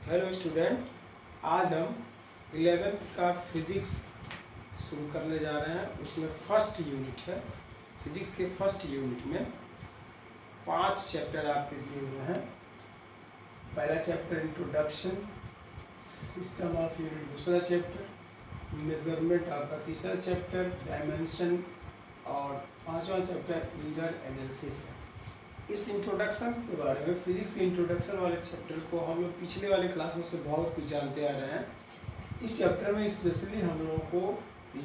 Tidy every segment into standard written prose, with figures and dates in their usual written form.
Hello student, आज हम 11th का फिजिक्स शुरू करने जा रहे हैं। उसमें फर्स्ट यूनिट है। फिजिक्स के फर्स्ट यूनिट में 5 चैप्टर आपके दिए हुए हैं। पहला chapter introduction, system of unit दूसरा चैप्टर, मेजरमेंट आपका तीसरा चैप्टर, डायमेंशन और पांचवा चैप्टर एरर एनालिसिस है। इस इंट्रोडक्शन के बारे में, फिजिक्स के इंट्रोडक्शन वाले चैप्टर को हम लोग पिछले वाले क्लासों से बहुत कुछ जानते आ रहे हैं। इस चैप्टर में स्पेशली हम लोगों को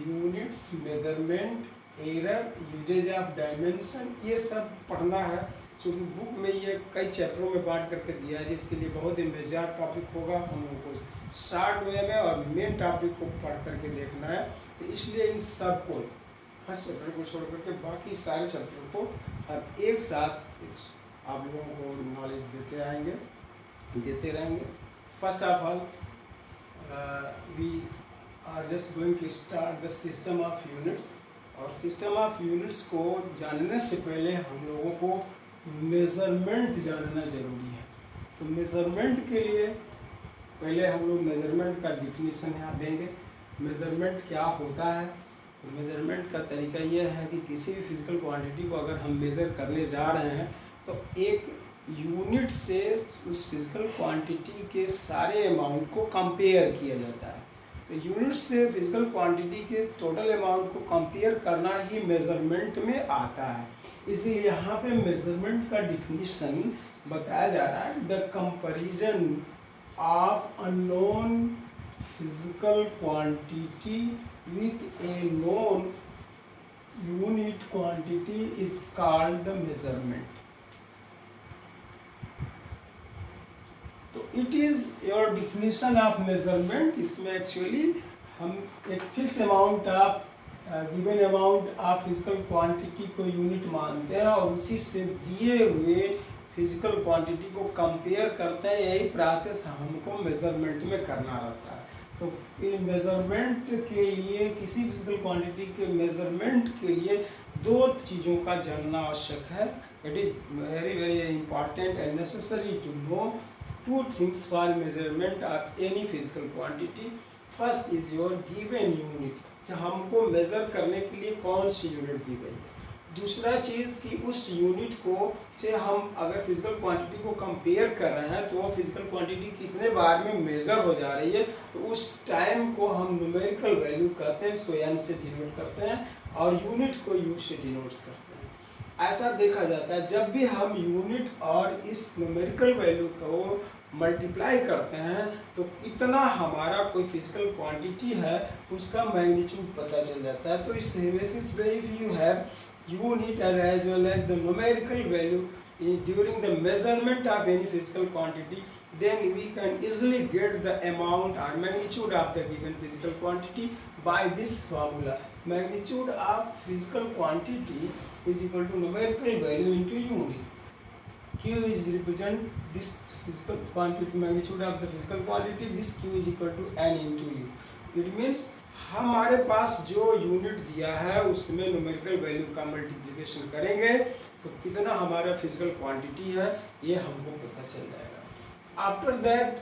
units, measurement, error, usages of dimension ये सब पढ़ना है। क्योंकि बुक में ये कई चैप्टरों में बांट करके दिया है, जिसके लिए बहुत ही मजेदार टॉपिक होगा। हम लोगों को शॉर्ट वे में और मेन टॉपिक को पढ़ करके देखना है। तो इसलिए इन सब को, फर्स्ट चैप्टर को छोड़ करके बाकी सारे चैप्टर को हम एक साथ आप लोगों को नॉलेज देते रहेंगे। First of all we are just going to start the system of units. और सिस्टम ऑफ यूनिट्स को जानने से पहले हम लोगों को मेज़रमेंट जानना ज़रूरी है। तो मेज़रमेंट के लिए पहले हम लोग मेज़रमेंट का डिफिनीशन यहाँ देंगे। मेज़रमेंट क्या होता है? तो मेज़रमेंट का तरीका यह है कि किसी भी फिजिकल क्वांटिटी को अगर हम मेज़र करने जा रहे हैं तो एक यूनिट से उस फिजिकल क्वांटिटी के सारे अमाउंट को कंपेयर किया जाता है। तो यूनिट से फिजिकल क्वांटिटी के टोटल अमाउंट को कंपेयर करना ही मेज़रमेंट में आता है। इसीलिए यहाँ पे मेज़रमेंट का डिफिनीशन बताया जा रहा है, the comparison of unknown physical quantity with a known unit quantity is called the measurement. तो it is your definition of measurement। इसमें एक्चुअली हम एक fix amount of given amount of physical quantity को unit मानते हैं और उसी से दिए हुए फिजिकल क्वांटिटी को कंपेयर करते हैं। यही प्रोसेस हमको मेजरमेंट में करना रहता है। तो फिर मेज़रमेंट के लिए, किसी फिजिकल क्वांटिटी के मेज़रमेंट के लिए दो चीज़ों का जानना आवश्यक है। It is very very important and necessary to know two things for measurement of any physical quantity. First is your given unit, कि हमको मेज़र करने के लिए कौन सी यूनिट दी गई है। दूसरा चीज़ कि उस यूनिट को से हम अगर फिजिकल क्वांटिटी को कंपेयर कर रहे हैं तो वो फिजिकल क्वांटिटी कितने बार में मेज़र हो जा रही है, तो उस टाइम को हम न्यूमेरिकल वैल्यू कहते हैं। इसको एन से डिनोट करते हैं और यूनिट को यू से डिनोट करते हैं। ऐसा देखा जाता है जब भी हम यूनिट और इस न्यूमेरिकल वैल्यू को मल्टीप्लाई करते हैं तो कितना हमारा कोई फिजिकल क्वांटिटी है उसका मैग्नीट्यूड पता चल जाता है। तो इस बेसिस पे if you have unit as well as the numerical value during the measurement of any physical quantity, then we can easily get the amount or magnitude of the given physical quantity by this formula. Magnitude of physical quantity is equal to numerical value into unit. Q is represent this physical quantity, magnitude of the physical quantity. This Q is equal to N into U. It means हमारे पास जो unit दिया है उसमें numerical value का multiplication करेंगे तो कितना हमारा फिजिकल क्वांटिटी है ये हमको पता चल जाएगा। आफ्टर दैट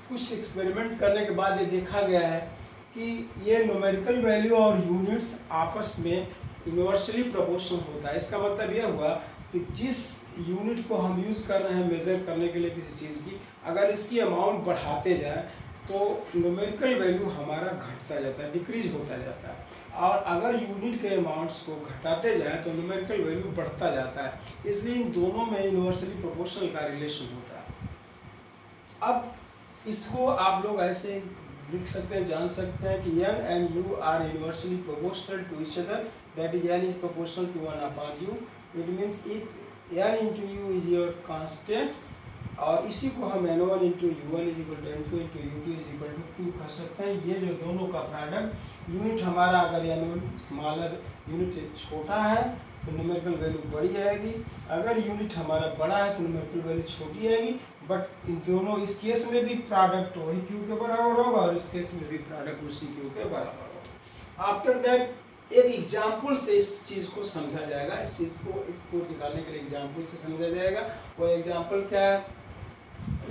कुछ एक्सपेरिमेंट करने के बाद ये देखा गया है कि ये न्यूमेरिकल वैल्यू और यूनिट्स आपस में यूनिवर्सली प्रोपोर्शनल होता है। इसका मतलब यह हुआ कि जिस यूनिट को हम यूज़ कर रहे हैं मेज़र करने के लिए किसी चीज़ की, अगर इसकी अमाउंट बढ़ाते जाए तो न्यूमेरिकल वैल्यू हमारा घटता जाता है, डिक्रीज होता जाता है। और अगर यूनिट के अमाउंट्स को घटाते जाए तो न्यूमेरिकल वैल्यू बढ़ता जाता है। इसलिए इन दोनों में यूनिवर्सली प्रोपोर्शनल का रिलेशन होता है। अब इसको आप लोग ऐसे लिख सकते हैं, जान सकते हैं कि n and u are universally proportional to each other, that is n is proportional to 1/u। It means if n into u is your constant और इसी को हम n1 into u1 is equal to n2 into u2 is equal to q कर सकते हैं। ये जो दोनों का प्रोडक्ट, यूनिट हमारा अगर n1 स्मॉलर यूनिट छोटा है तो न्यूमेरिकल वैल्यू बड़ी आएगी, अगर यूनिट हमारा बड़ा है तो न्यूमेरिकल वैल्यू छोटी आएगी। बट इन दोनों, इस केस में भी प्रोडक्ट वही q के बराबर होगा और इस केस में भी प्रोडक्ट उसी q के बराबर होगा। आफ्टर दैट एक एग्जाम्पल से इस चीज़ को समझा जाएगा। इस चीज़ को, इसको निकालने के लिए एग्जाम्पल से समझा जाएगा। वो एग्जाम्पल क्या है?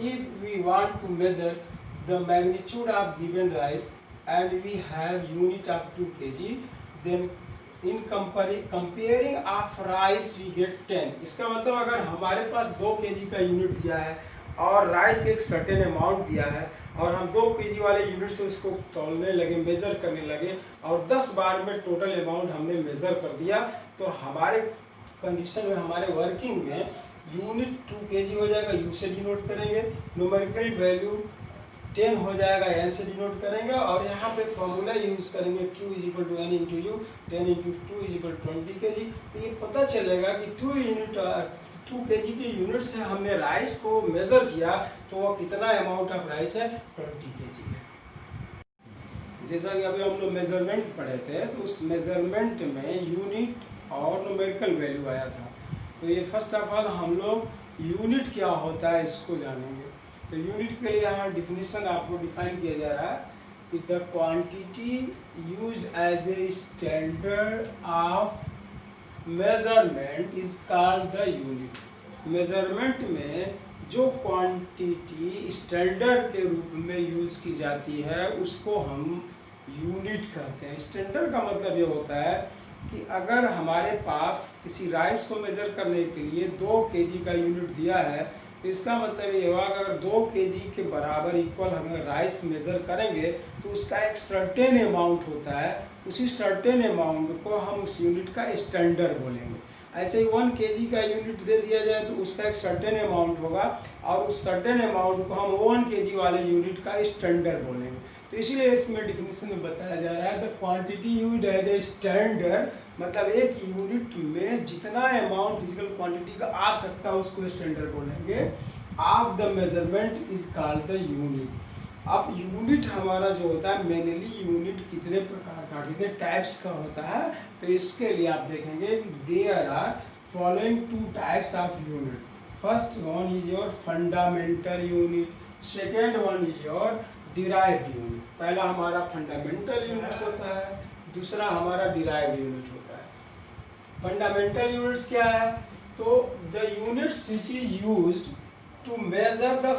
if we want to measure the magnitude of given rice and we have unit of 2 kg, then in comparing of rice we get 10। इसका मतलब अगर हमारे पास 2 kg का यूनिट दिया है और राइस के एक सर्टेन अमाउंट दिया है और हम 2 kg वाले यूनिट से उसको तौलने लगे, मेज़र करने लगे और 10 बार में टोटल अमाउंट हमने मेज़र कर दिया, तो हमारे कंडीशन में, हमारे वर्किंग में यूनिट 2 kg हो जाएगा, यू से डिनोट करेंगे, न्यूमेरिकल वैल्यू 10 हो जाएगा, एन से डिनोट करेंगे और यहाँ पे फॉर्मूला यूज़ करेंगे Q equal to n into u, 10 into 2 equal 20 kg। तो ये पता चलेगा कि 2 kg के यूनिट से हमने राइस को मेज़र किया तो वो कितना अमाउंट ऑफ राइस है, 20 kg है। जैसा कि अभी हम लोग मेज़रमेंट पढ़े थे तो उस मेज़रमेंट में यूनिट और न्यूमेरिकल वैल्यू आया था। तो ये फर्स्ट ऑफ ऑल हम लोग यूनिट क्या होता है इसको जानेंगे। तो यूनिट के लिए यहाँ डिफिनीशन आपको डिफाइन किया जा रहा है कि the quantity used as a standard of measurement is called the unit. Measurement में जो क्वांटिटी स्टैंडर्ड के रूप में यूज़ की जाती है उसको हम यूनिट कहते हैं। स्टैंडर्ड का मतलब ये होता है कि अगर हमारे पास किसी राइस को मेज़र करने के लिए 2 kg का यूनिट दिया है तो इसका मतलब ये होगा कि अगर 2 kg के बराबर इक्वल हम राइस मेज़र करेंगे तो उसका एक सर्टेन अमाउंट होता है, उसी सर्टेन अमाउंट को हम उस यूनिट का स्टैंडर्ड बोलेंगे। ऐसे ही 1 kg का यूनिट दे दिया जाए तो उसका एक सर्टेन अमाउंट होगा और उस सर्टेन अमाउंट को हम 1 kg वाले यूनिट का स्टैंडर्ड बोलेंगे। तो इसीलिए इसमें डिफिनीशन में बताया जा रहा है the quantity used as a standard, मतलब एक यूनिट में जितना अमाउंट फिजिकल क्वांटिटी का आ सकता है उसको स्टैंडर्ड बोलेंगे। Of the measurement is called the unit. अब यूनिट हमारा जो होता है मेनली यूनिट कितने प्रकार का, कितने टाइप्स का होता है, तो इसके लिए आप देखेंगे there are following 2 types of units. First one is your fundamental unit, second one is your derived unit. पहला हमारा फंडामेंटल यूनिट्स होता है, दूसरा हमारा डिराइव्ड यूनिट होता है। फंडामेंटल यूनिट्स क्या है, तो the units which is used to measure the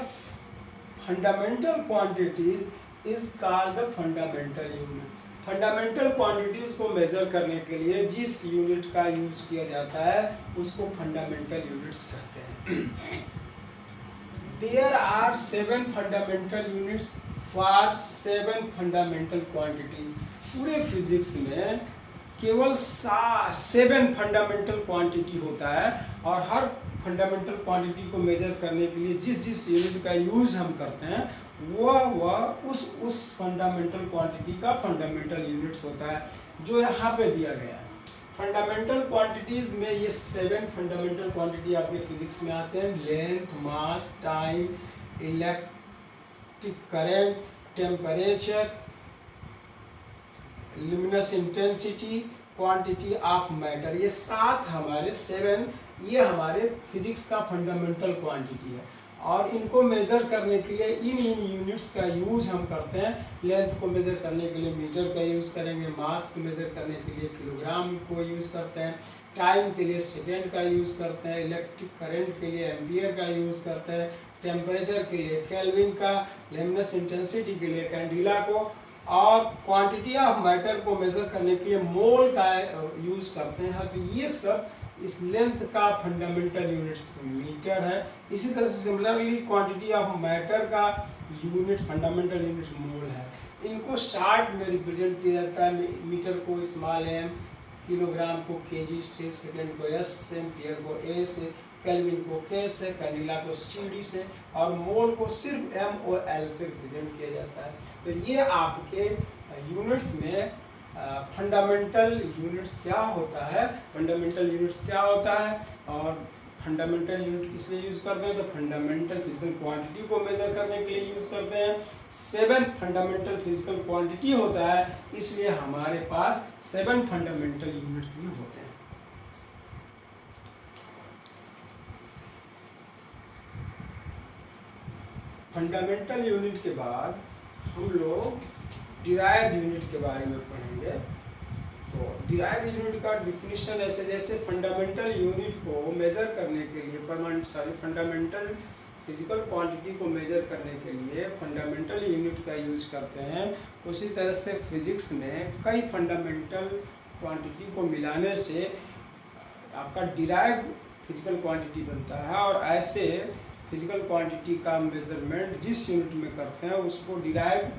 fundamental quantities is called the fundamental unit. Fundamental quantities को मेजर करने के लिए जिस यूनिट का यूज किया जाता है उसको फंडामेंटल यूनिट्स कहते हैं। There are 7 fundamental units for 7 fundamental quantities. पूरे फिजिक्स में केवल 7 फंडामेंटल क्वांटिटी होता है और हर फंडामेंटल क्वांटिटी को मेजर करने के लिए जिस यूनिट का यूज़ हम करते हैं वह उस फंडामेंटल क्वांटिटी का फंडामेंटल यूनिट्स होता है जो यहाँ पे दिया गया है। फंडामेंटल क्वांटिटीज़ में ये 7 फंडामेंटल क्वांटिटी आपके फिजिक्स में आते हैं। Length, mass, time, electric current, temperature, luminous intensity, quantity of matter. ये 7 हमारे 7 ये हमारे फिजिक्स का फंडामेंटल क्वांटिटी है और इनको मेज़र करने के लिए इन यूनिट्स का यूज़ हम करते हैं। लेंथ को मेज़र करने के लिए मीटर का यूज़ करेंगे, मास को मेज़र करने के लिए किलोग्राम को यूज़ करते हैं, टाइम के लिए सेकेंड का यूज़ करते हैं, इलेक्ट्रिक करंट के लिए एम्पियर का यूज़ करते हैं, टेम्परेचर के लिए केल्विन का, लुमिनस इंटेंसिटी के लिए कैंडिला को, और क्वांटिटी ऑफ मैटर को मेज़र करने के लिए मोल का यूज़ करते हैं। तो ये सब इस लेंथ का फंडामेंटल यूनिट्स मीटर है। इसी तरह से सिमिलरली क्वांटिटी ऑफ मैटर का यूनिट फंडामेंटल यूनिट मोल है। इनको शॉर्ट में रिप्रेजेंट किया जाता है, मीटर को स्मॉल m, किलोग्राम को kg से, सेकेंड को s से, एम्पियर को a से, केल्विन को k से, कैंडिला को cd से और मोल को सिर्फ m और l से रिप्रेजेंट किया जाता है। तो ये आपके यूनिट्स में फंडामेंटल यूनिट्स क्या होता है, फंडामेंटल यूनिट्स क्या होता है और फंडामेंटल यूनिट किस लिए यूज़ करते हैं, तो फंडामेंटल फिजिकल क्वांटिटी को मेजर करने के लिए यूज़ करते हैं। 7 फंडामेंटल फिजिकल क्वांटिटी होता है, इसलिए हमारे पास 7 फंडामेंटल यूनिट्स भी होते हैं। फंडामेंटल यूनिट के बाद हम लोग डिराइव्ड यूनिट के बारे में पढ़ेंगे। तो डिराइव्ड यूनिट का डिफिनीशन ऐसे, जैसे फंडामेंटल यूनिट को मेज़र करने के लिए फंडामेंटल फिजिकल क्वांटिटी को मेजर करने के लिए फंडामेंटल यूनिट का यूज करते हैं, उसी तरह से फिजिक्स में कई फंडामेंटल क्वांटिटी को मिलाने से आपका डिराइव्ड फिजिकल क्वांटिटी बनता है, और ऐसे फिजिकल क्वांटिटी का मेजरमेंट जिस यूनिट में करते हैं उसको डिराइव्ड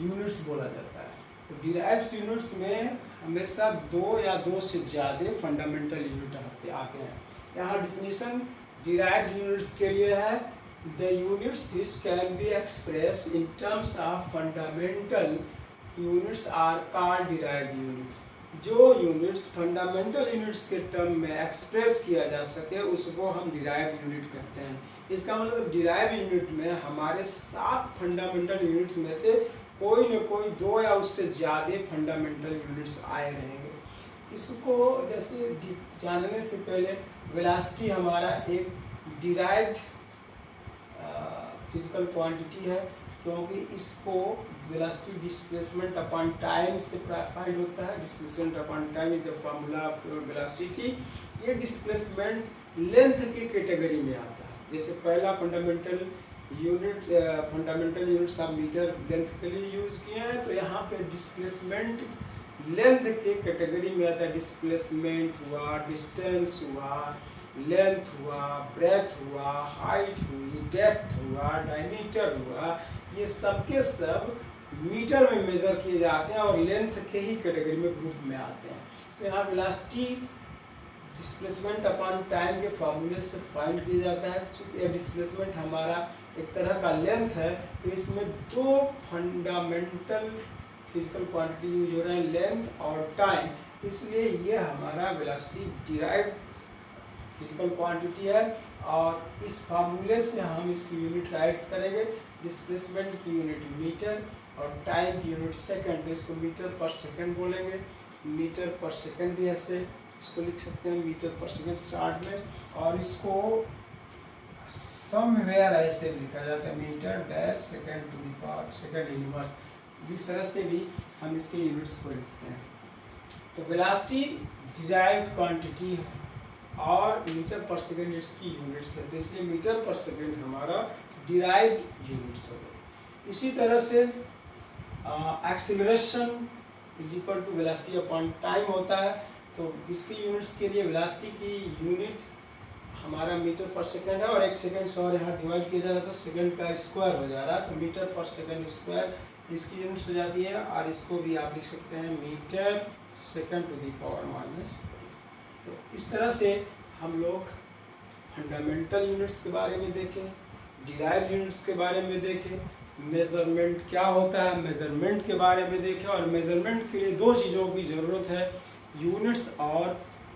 यूनिट्स बोला जाता है। तो डिराइव्ड यूनिट्स में हमेशा दो या दो से ज़्यादा फंडामेंटल यूनिट आते हैं। यहाँ डिफिनीशन डिराइव्ड यूनिट्स के लिए है, the units which can be express in terms of fundamental units are called derived unit. जो यूनिट्स फंडामेंटल यूनिट्स के टर्म में एक्सप्रेस किया जा सके उसको हम डिराइव्ड यूनिट कहते हैं। इसका मतलब डिराइव्ड यूनिट में हमारे 7 फंडामेंटल यूनिट्स में से कोई न कोई 2 या उससे ज़्यादा फंडामेंटल यूनिट्स आए रहेंगे। इसको जैसे जानने से पहले वेलोसिटी हमारा एक डिराइव्ड फिजिकल क्वांटिटी है, क्योंकि इसको वेलोसिटी डिस्प्लेसमेंट अपॉन टाइम से फाइंड होता है। Displacement upon time is the formula of velocity. ये डिस्प्लेसमेंट लेंथ की कैटेगरी में आता है। जैसे पहला फंडामेंटल यूनिट्स आप मीटर लेंथ के लिए यूज किए हैं, तो यहाँ पे डिस्प्लेसमेंट लेंथ के कैटेगरी में आता है। डिस्प्लेसमेंट हुआ, डिस्टेंस हुआ, लेंथ हुआ, ब्रेथ हुआ, हाइट हुई, डेप्थ हुआ, डायमीटर हुआ, ये सब के सब मीटर में मेजर किए जाते हैं और लेंथ के ही कैटेगरी में ग्रुप में आते हैं। तो यहाँ वेलोसिटी डिस्प्लेसमेंट अपॉन टाइम के फार्मूले से फाइंड किया जाता है। चूँकि यह डिस्प्लेसमेंट हमारा एक तरह का लेंथ है, तो इसमें 2 फंडामेंटल फिजिकल क्वांटिटी यूज हो रहे हैं, लेंथ और टाइम, इसलिए ये हमारा वेलोसिटी डिराइव्ड फिजिकल क्वांटिटी है। और इस फार्मूले से हम इसकी यूनिट राइट्स करेंगे। डिस्प्लेसमेंट की यूनिट मीटर और टाइम की यूनिट सेकंड, तो इसको मीटर पर सेकंड बोलेंगे। मीटर पर सेकंड भी ऐसे इसको लिख सकते हैं, मीटर पर सेकंड शॉर्ट में, और इसको समवेयर ऐसे लिखा जाता है, metre dash second to the power second inverse. इस तरह से भी हम इसके यूनिट्स को लिखते हैं। तो वेलोसिटी डिराइव्ड क्वांटिटी और मीटर पर सेकंड इसकी यूनिट्स है, तो इसलिए मीटर पर सेकंड हमारा डिराइव्ड यूनिट्स हो गए। इसी तरह से acceleration is equal to velocity upon time होता है। तो इसकी यूनिट्स के लिए वेलोसिटी की यूनिट हमारा मीटर पर सेकंड है, और 1 सेकंड से और यहाँ डिवाइड किया जा रहा है तो सेकंड का स्क्वायर हो जा रहा है, तो मीटर पर सेकंड स्क्वायर इसकी यूनिट्स हो जाती है। और इसको भी आप लिख सकते हैं metre second to the power minus. तो इस तरह से हम लोग फंडामेंटल यूनिट्स के बारे में देखें, डिराइव्ड यूनिट्स के बारे में देखें, मेजरमेंट क्या होता है मेजरमेंट के बारे में देखें, और मेजरमेंट के लिए 2 चीज़ों की ज़रूरत है, यूनिट्स और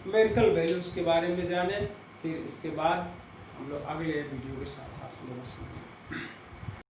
न्यूमेरिकल वैल्यूज़ के बारे में जानें। फिर इसके बाद हम लोग अगले वीडियो के साथ आप लोगों से